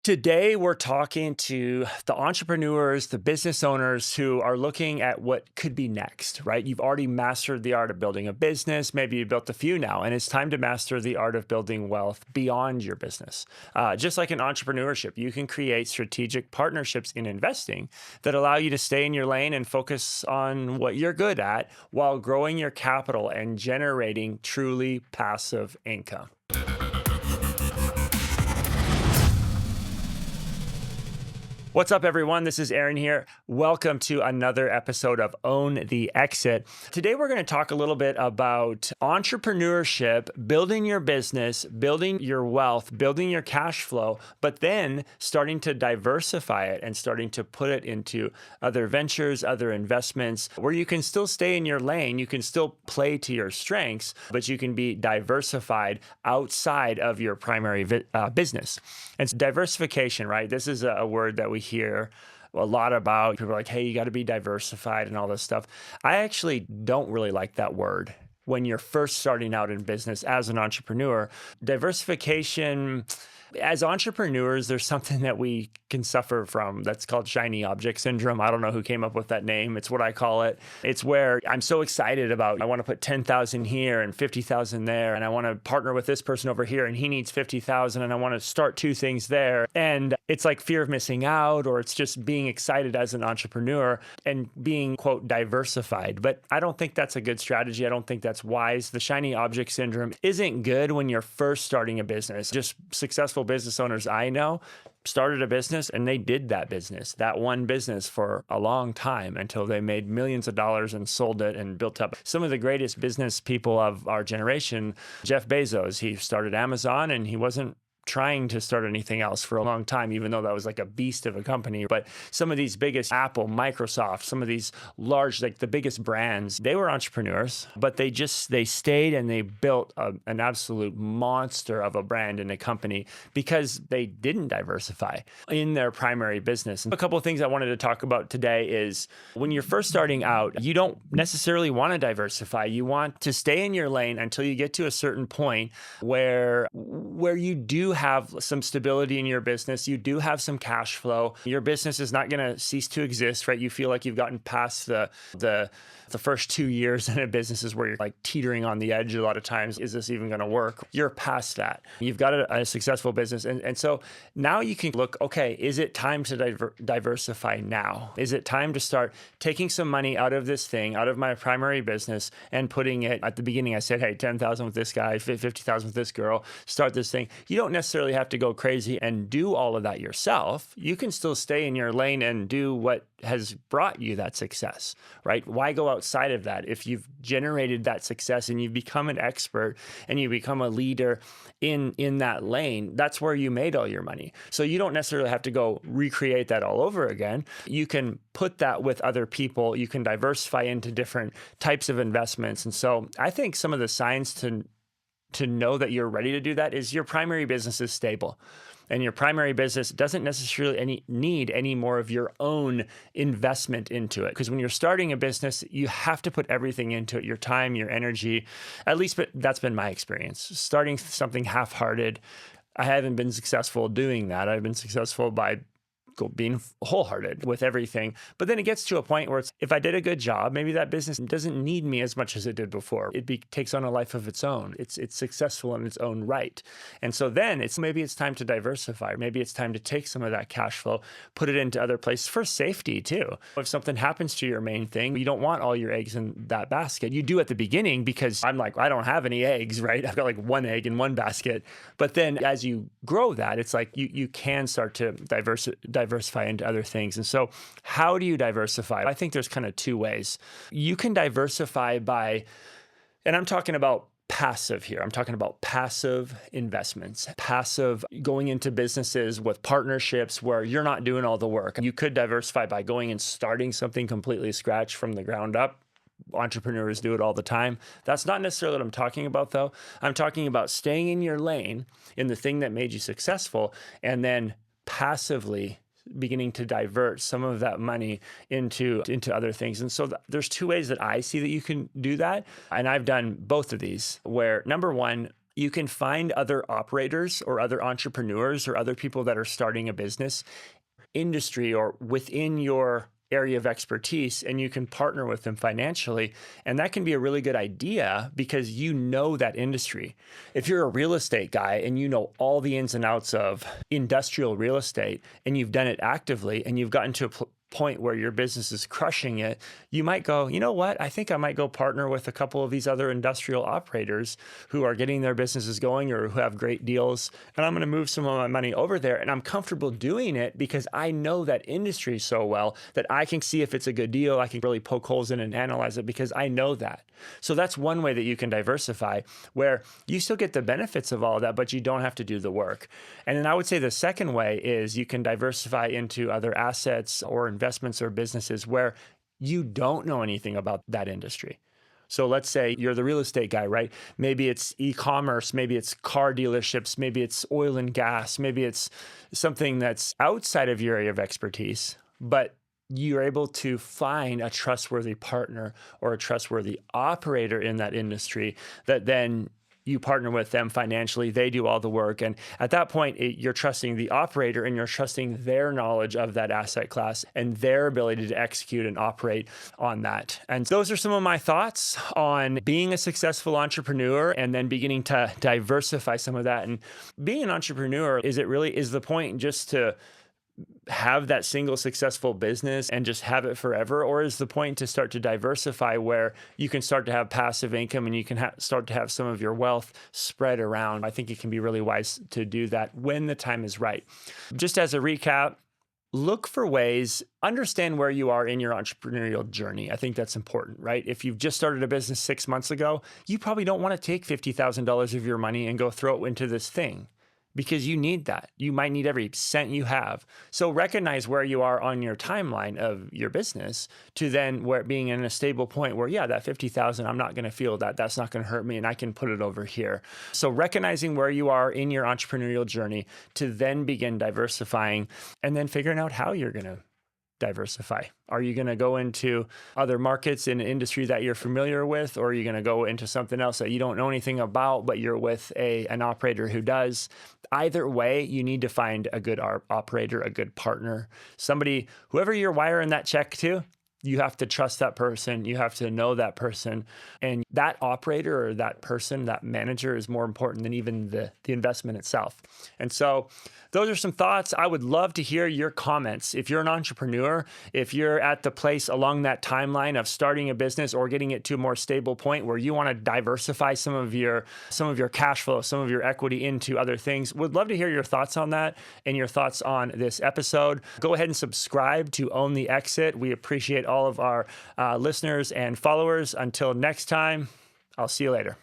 Today, we're talking to the entrepreneurs, the business owners who are looking at what could be next, right? You've already mastered the art of building a business. Maybe you built a few now, and it's time to master the art of building wealth beyond your business. Just like in entrepreneurship, you can create strategic partnerships in investing that allow you to stay in your lane and focus on what you're good at while growing your capital and generating truly passive income. What's up, everyone? This is Aaron here. Welcome to another episode of Own the Exit. Today, we're going to talk a little bit about entrepreneurship, building your business, building your wealth, building your cash flow, but then starting to diversify it and starting to put it into other ventures, other investments, where you can still stay in your lane, you can still play to your strengths, but you can be diversified outside of your primary business. And so diversification, right? This is a word that we hear a lot about. People are like, hey, you got to be diversified and all this stuff. I actually don't really like that word when you're first starting out in business as an entrepreneur. Diversification, as entrepreneurs, there's something that we can suffer from that's called shiny object syndrome. I don't know who came up with that name. It's what I call it. It's where I'm so excited about, I want to put 10,000 here and 50,000 there, and I want to partner with this person over here, and he needs 50,000, and I want to start two things there. And it's like fear of missing out, or it's just being excited as an entrepreneur and being, quote, diversified. But I don't think that's a good strategy. I don't think that's wise. The shiny object syndrome isn't good when you're first starting a business. Just successful business owners I know started a business and they did that one business for a long time until they made millions of dollars and sold it and built up. Some of the greatest business people of our generation, Jeff Bezos, he started Amazon and he wasn't trying to start anything else for a long time, even though that was like a beast of a company. But some of these biggest, Apple, Microsoft, some of these large, like the biggest brands, they were entrepreneurs, but they stayed and they built an absolute monster of a brand and a company because they didn't diversify in their primary business. And a couple of things I wanted to talk about today is when you're first starting out, you don't necessarily want to diversify. You want to stay in your lane until you get to a certain point where you do have some stability in your business. You do have some cash flow. Your business is not going to cease to exist, right? You feel like you've gotten past the first 2 years in a business is where you're like teetering on the edge a lot of times. Is this even going to work? You're past that. You've got a successful business. And so now you can look, okay, is it time to diversify now? Is it time to start taking some money out of this thing, out of my primary business and putting it at the beginning? I said, hey, 10,000 with this guy, 50,000 with this girl, start this thing. You don't necessarily have to go crazy and do all of that yourself. You can still stay in your lane and do what has brought you that success, right? Why go outside of that? If you've generated that success and you've become an expert and you become a leader in that lane, that's where you made all your money. So you don't necessarily have to go recreate that all over again. You can put that with other people. You can diversify into different types of investments. And so I think some of the signs to know that you're ready to do that is your primary business is stable. And your primary business doesn't necessarily need any more of your own investment into it. Because when you're starting a business, you have to put everything into it, your time, your energy. At least that's been my experience. Starting something half-hearted, I haven't been successful doing that. I've been successful by being wholehearted with everything. But then it gets to a point where if I did a good job, maybe that business doesn't need me as much as it did before. It takes on a life of its own. It's successful in its own right. And so then maybe it's time to diversify. Maybe it's time to take some of that cash flow, put it into other places for safety too. If something happens to your main thing, you don't want all your eggs in that basket. You do at the beginning because I'm like, I don't have any eggs, right? I've got like one egg in one basket. But then as you grow that, it's like you can start to diversify into other things. And so how do you diversify? I think there's kind of two ways. You can diversify and I'm talking about passive here. I'm talking about passive investments, passive going into businesses with partnerships where you're not doing all the work. You could diversify by going and starting something completely scratch from the ground up. Entrepreneurs do it all the time. That's not necessarily what I'm talking about, though. I'm talking about staying in your lane in the thing that made you successful and then passively beginning to divert some of that money into other things. And so there's two ways that I see that you can do that. And I've done both of these, where number one, You can find other operators or other entrepreneurs or other people that are starting a business industry or within your area of expertise, and you can partner with them financially. And that can be a really good idea because you know that industry. If you're a real estate guy and you know all the ins and outs of industrial real estate and you've done it actively and you've gotten to a point where your business is crushing it, you might go, you know what? I think I might go partner with a couple of these other industrial operators who are getting their businesses going or who have great deals. And I'm going to move some of my money over there. And I'm comfortable doing it because I know that industry so well that I can see if it's a good deal. I can really poke holes in it and analyze it because I know that. So that's one way that you can diversify, where you still get the benefits of all of that, but you don't have to do the work. And then I would say the second way is you can diversify into other assets or investments or businesses where you don't know anything about that industry. So let's say you're the real estate guy, right? Maybe it's e-commerce, maybe it's car dealerships, maybe it's oil and gas, maybe it's something that's outside of your area of expertise, but you're able to find a trustworthy partner or a trustworthy operator in that industry that then you partner with them financially, they do all the work. And at that point, you're trusting the operator and you're trusting their knowledge of that asset class and their ability to execute and operate on that. And those are some of my thoughts on being a successful entrepreneur and then beginning to diversify some of that. And being an entrepreneur, is the point just to have that single successful business and just have it forever? Or is the point to start to diversify where you can start to have passive income and you can start to have some of your wealth spread around? I think it can be really wise to do that when the time is right. Just as a recap, look for ways, understand where you are in your entrepreneurial journey. I think that's important, right? If you've just started a business 6 months ago, you probably don't want to take $50,000 of your money and go throw it into this thing, because you need that. You might need every cent you have. So recognize where you are on your timeline of your business to then where being in a stable point where, yeah, that 50,000, I'm not going to feel that. That's not going to hurt me and I can put it over here. So recognizing where you are in your entrepreneurial journey to then begin diversifying and then figuring out how you're going to diversify. Are you going to go into other markets in an industry that you're familiar with, or are you going to go into something else that you don't know anything about, but you're with an operator who does? Either way, you need to find a good operator, a good partner, somebody, whoever you're wiring that check to. You have to trust that person. You have to know that person. And that operator or that person, that manager is more important than even the investment itself. And so those are some thoughts. I would love to hear your comments. If you're an entrepreneur, if you're at the place along that timeline of starting a business or getting it to a more stable point where you want to diversify some of your cash flow, some of your equity into other things, would love to hear your thoughts on that and your thoughts on this episode. Go ahead and subscribe to Own the Exit. We appreciate all of our listeners and followers. Until next time, I'll see you later.